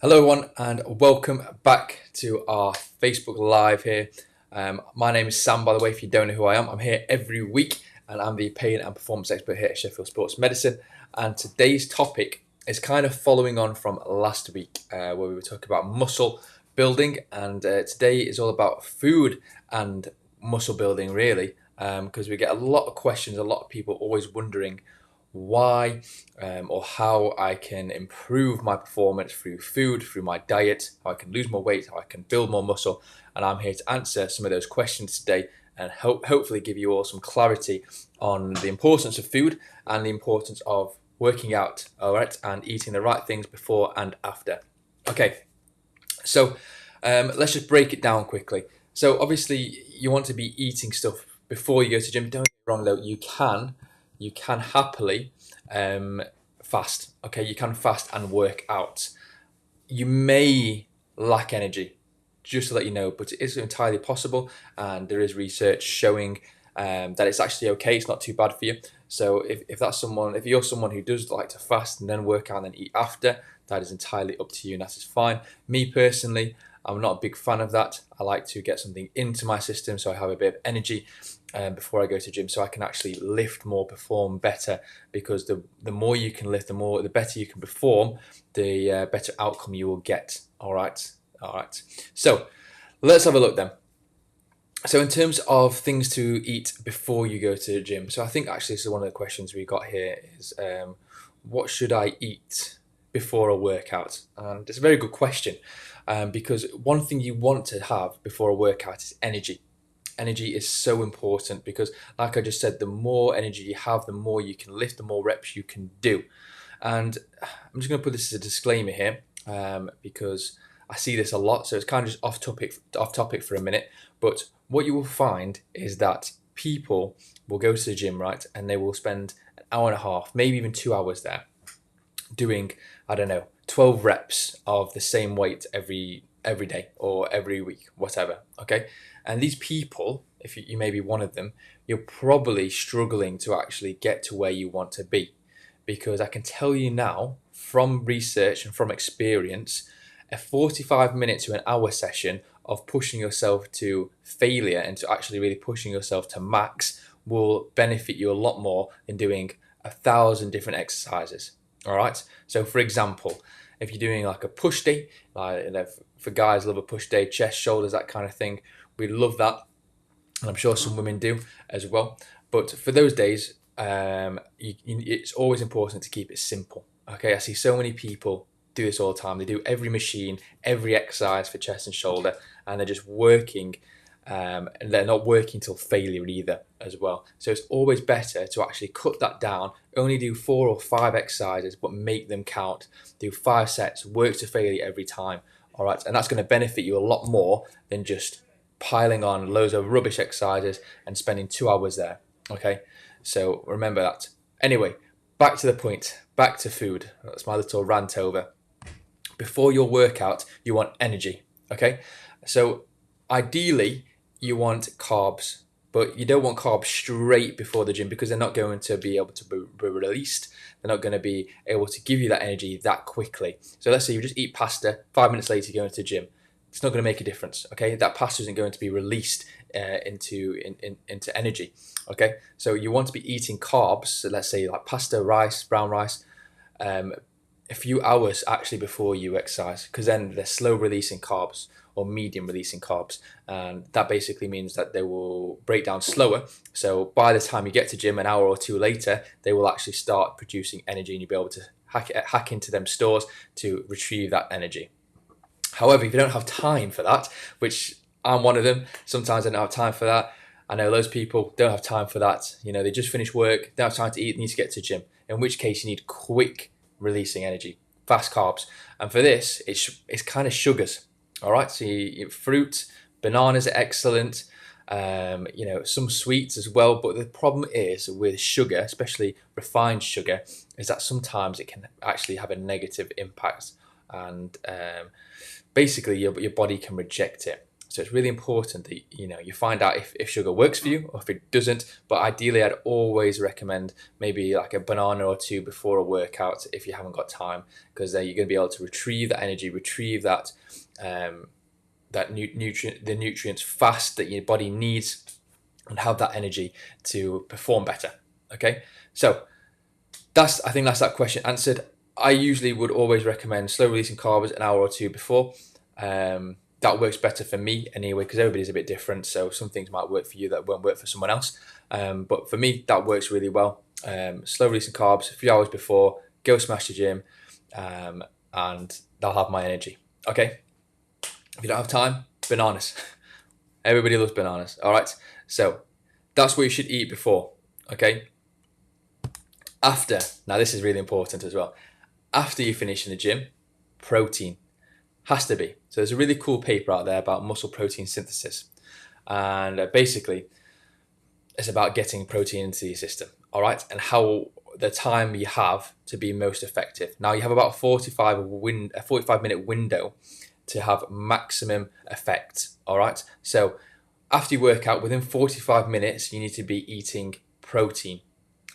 Hello everyone and welcome back to our Facebook Live here. My name is Sam, by the way, if you don't know who I am. I'm here every week and I'm the pain and performance expert here at Sheffield Sports Medicine. And today's topic is kind of following on from last week where we were talking about muscle building, and today is all about food and muscle building really, because we get a lot of questions, a lot of people always wondering why or how I can improve my performance through food, through my diet, how I can lose more weight, how I can build more muscle. And I'm here to answer some of those questions today and hopefully give you all some clarity on the importance of food and the importance of working out, all right, and eating the right things before and after. Okay, so let's just break it down quickly. So obviously you want to be eating stuff before you go to the gym. Don't get me wrong though, you can happily fast. Okay, you can fast and work out. You may lack energy, just to let you know, but it is entirely possible, and there is research showing that it's actually okay. It's not too bad for you. So if you're someone who does like to fast and then work out and then eat after, that is entirely up to you, and that is fine. Me personally, I'm not a big fan of that. I like to get something into my system so I have a bit of energy before I go to the gym, so I can actually lift more, perform better, because the more you can lift, the better you can perform, the better outcome you will get. All right. So let's have a look then. So in terms of things to eat before you go to the gym, so I think actually this is one of the questions we got here is what should I eat before a workout? And it's a very good question because one thing you want to have before a workout is energy. Energy is so important because, like I just said, the more energy you have, the more you can lift, the more reps you can do. And I'm just going to put this as a disclaimer here because I see this a lot, so it's kind of just off topic for a minute. But what you will find is that people will go to the gym, right, and they will spend an hour and a half, maybe even 2 hours there, doing, I don't know, 12 reps of the same weight every day or every week, whatever. Okay, and these people, if you may be one of them, you're probably struggling to actually get to where you want to be, because I can tell you now from research and from experience, a 45 minute to an hour session of pushing yourself to failure and to actually really pushing yourself to max will benefit you a lot more than doing 1,000 different exercises. All right. So for example, if you're doing like a push day, like, for guys love a push day, chest, shoulders, that kind of thing, we love that, and I'm sure some women do as well. But for those days, it's always important to keep it simple. Okay, I see so many people do this all the time. They do every machine, every exercise for chest and shoulder, and they're just working, and they're not working till failure either as well. So it's always better to actually cut that down, only do 4 or 5 exercises, but make them count. Do 5 sets, work to failure every time. All right, and that's going to benefit you a lot more than just piling on loads of rubbish exercises and spending 2 hours there. Okay, so remember that. Anyway, back to the point, back to food. That's my little rant over. Before your workout, you want energy. Okay, so ideally you want carbs, but you don't want carbs straight before the gym because they're not going to be able to be released. They're not going to be able to give you that energy that quickly. So let's say you just eat pasta, 5 minutes later you go into the gym. It's not going to make a difference. Okay, that pasta isn't going to be released into energy. Okay, so you want to be eating carbs. So let's say like pasta, rice, brown rice, a few hours actually before you exercise, because then they're slow releasing carbs or medium releasing carbs, and that basically means that they will break down slower. So by the time you get to gym an hour or two later, they will actually start producing energy, and you'll be able to hack into them stores to retrieve that energy. However, if you don't have time for that, which I'm one of them, sometimes I don't have time for that. I know those people don't have time for that. You know, they just finish work, don't have time to eat, need to get to the gym, in which case you need quick releasing energy, fast carbs. And for this, it's kind of sugars. All right, so fruit, bananas are excellent. Some sweets as well. But the problem is with sugar, especially refined sugar, is that sometimes it can actually have a negative impact, and basically your body can reject it. So it's really important that you find out if sugar works for you or if it doesn't. But ideally, I'd always recommend maybe like a banana or two before a workout if you haven't got time, because then you're going to be able to retrieve that energy, retrieve that the nutrients fast that your body needs, and have that energy to perform better. Okay, so I think that's that question answered. I usually would always recommend slow releasing carbs an hour or two before. That works better for me anyway, because everybody's a bit different. So some things might work for you that won't work for someone else. But for me, that works really well. Slow releasing carbs a few hours before, go smash the gym, and that'll have my energy. Okay. If you don't have time, bananas. Everybody loves bananas. All right. So that's what you should eat before. Okay. After, now this is really important as well. After you finish in the gym, protein has to be. So there's a really cool paper out there about muscle protein synthesis. And basically, it's about getting protein into your system. All right. And how the time you have to be most effective. Now you have about a 45-minute window to have maximum effect. All right. So after you work out, within 45 minutes, you need to be eating protein.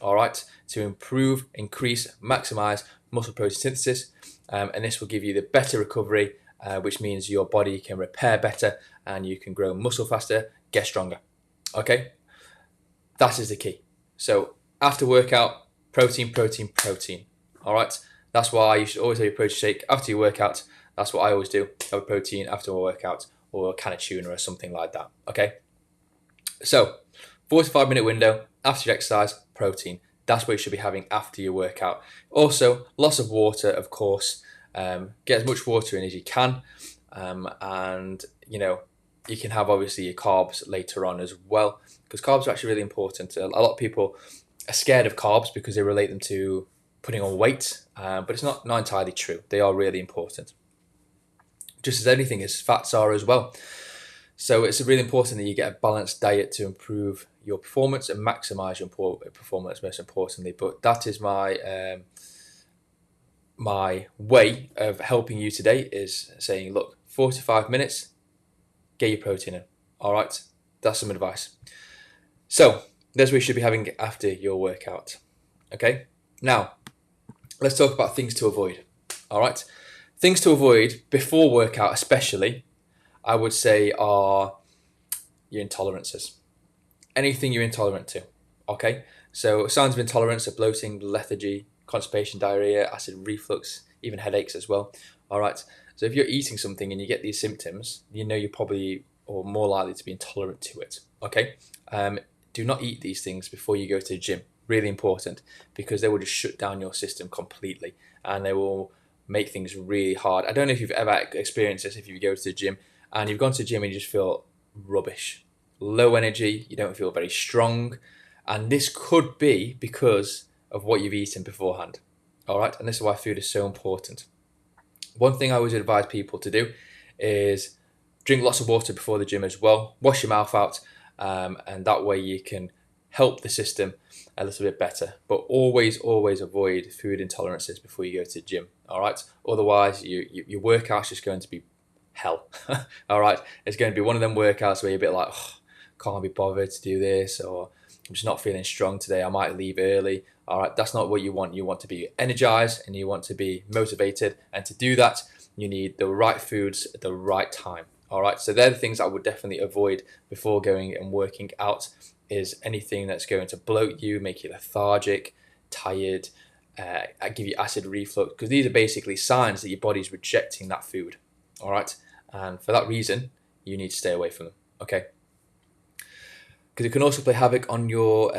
All right. To improve, increase, maximize muscle protein synthesis. And this will give you the better recovery, which means your body can repair better and you can grow muscle faster, get stronger. Okay. That is the key. So after workout, protein, protein, protein. All right. That's why you should always have your protein shake after your workout. That's what I always do. Have a protein after a workout, or a can of tuna or something like that. Okay. So 45-minute window after your exercise, protein. That's what you should be having after your workout. Also, lots of water, of course. Get as much water in as you can. And you can have obviously your carbs later on as well, because carbs are actually really important. A lot of people are scared of carbs because they relate them to putting on weight, but it's not entirely true. They are really important, just as anything as fats are as well. So it's really important that you get a balanced diet to improve your performance and maximize your performance, most importantly. But that is my my way of helping you today, is saying, look, 45 minutes, get your protein in. All right, that's some advice. So that's what you should be having after your workout. Okay, now let's talk about things to avoid. All right, things to avoid before workout, especially, I would say, are your intolerances. Anything you're intolerant to. Okay, so signs of intolerance are bloating, lethargy, constipation, diarrhea, acid reflux, even headaches as well. All right, so if you're eating something and you get these symptoms, you're probably or more likely to be intolerant to it. Okay, do not eat these things before you go to the gym. Really important, because they will just shut down your system completely, and they will make things really hard. I don't know if you've ever experienced this, if you go to the gym and you've gone to the gym and you just feel rubbish, low energy, you don't feel very strong, and this could be because of what you've eaten beforehand. All right, and this is why food is so important. One thing I always advise people to do is drink lots of water before the gym as well. Wash your mouth out, and that way you can help the system a little bit better. But always avoid food intolerances before you go to the gym. All right, otherwise your workout's just going to be hell. All right, it's going to be one of them workouts where you're a bit like, oh, can't be bothered to do this, or I'm just not feeling strong today, I might leave early. All right, that's not what you want. You want to be energized and you want to be motivated, and to do that you need the right foods at the right time. All right, so they're the things I would definitely avoid before going and working out, is anything that's going to bloat you, make you lethargic, tired, give you acid reflux, because these are basically signs that your body's rejecting that food. All right, and for that reason, you need to stay away from them. Okay, because it can also play havoc on your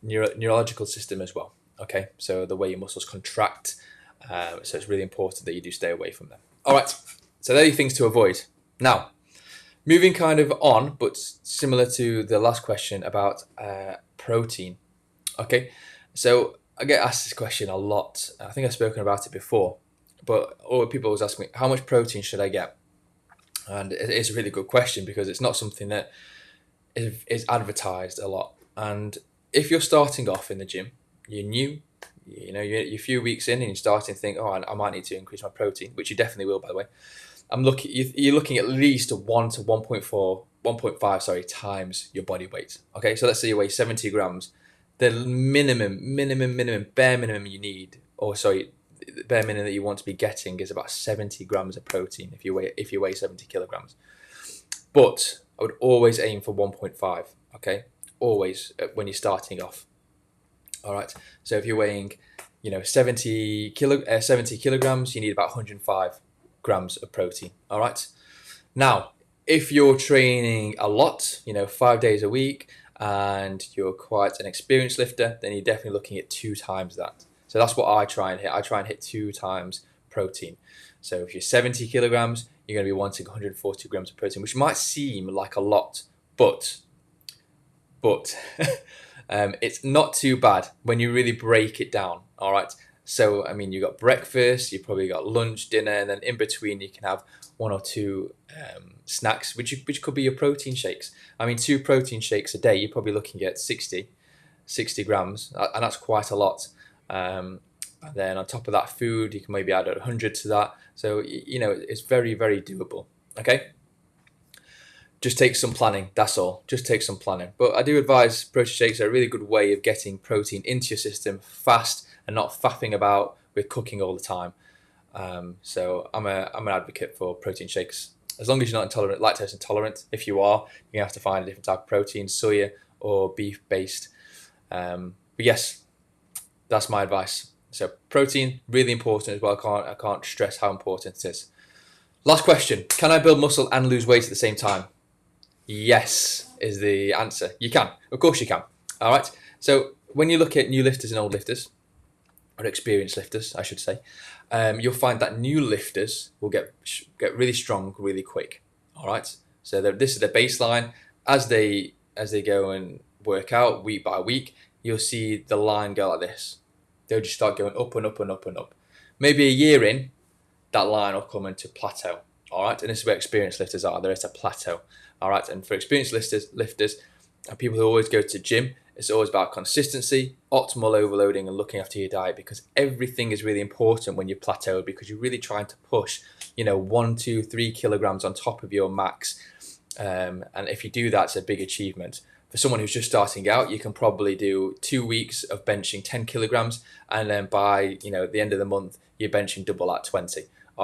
neurological system as well. Okay, so the way your muscles contract, so it's really important that you do stay away from them. All right, so there are things to avoid. Now, moving kind of on, but similar to the last question about protein. Okay, so I get asked this question a lot. I think I've spoken about it before, but all people always ask me, how much protein should I get? And it is a really good question, because it's not something that is advertised a lot. And if you're starting off in the gym, you're new, you're a few weeks in and you're starting to think, oh, I might need to increase my protein, which you definitely will, by the way. you're looking at least 1 to 1.5, sorry, times your body weight. Okay, so let's say you weigh 70 grams. The bare minimum you need, or sorry, the bare minimum that you want to be getting is about 70 grams of protein if you weigh 70 kilograms. But I would always aim for 1.5. Okay, always when you're starting off. All right. So if you're weighing, 70 kilograms, you need about 105 grams of protein. All right. Now, if you're training a lot, 5 days a week, and you're quite an experienced lifter, then you're definitely looking at 2 times that. So that's what I try and hit. I try and hit 2 times protein. So if you're 70 kilograms, you're going to be wanting 140 grams of protein, which might seem like a lot, but it's not too bad when you really break it down. All right. So, I mean, you've got breakfast, you've probably got lunch, dinner, and then in between you can have 1 or 2 snacks, which could be your protein shakes. I mean, 2 protein shakes a day, you're probably looking at 60 grams, and that's quite a lot. And then on top of that, food, you can maybe add 100 to that. So, it's very, very doable. Okay. Just take some planning, that's all. Just take some planning. But I do advise protein shakes are a really good way of getting protein into your system fast and not faffing about with cooking all the time. So I'm an advocate for protein shakes. As long as you're not lactose intolerant. If you are, you're going to have to find a different type of protein, soya or beef-based. But yes, that's my advice. So protein, really important as well. I can't stress how important it is. Last question. Can I build muscle and lose weight at the same time? Yes, is the answer. You can. Of course you can. All right. So when you look at new lifters and old lifters, or experienced lifters, I should say, you'll find that new lifters will get really strong really quick. All right. So this is the baseline. As they go and work out week by week, you'll see the line go like this. They'll just start going up and up and up and up. Maybe a year in, that line will come into plateau. All right. And this is where experienced lifters are. They're at a plateau. All right. And for experienced lifters and people who always go to gym, it's always about consistency, optimal overloading, and looking after your diet, because everything is really important when you plateau, because you're really trying to push, 1, 2, 3 kilograms on top of your max. And if you do that, it's a big achievement. For someone who's just starting out, you can probably do 2 weeks of benching 10 kilograms. And then by, the end of the month, you're benching double at 20.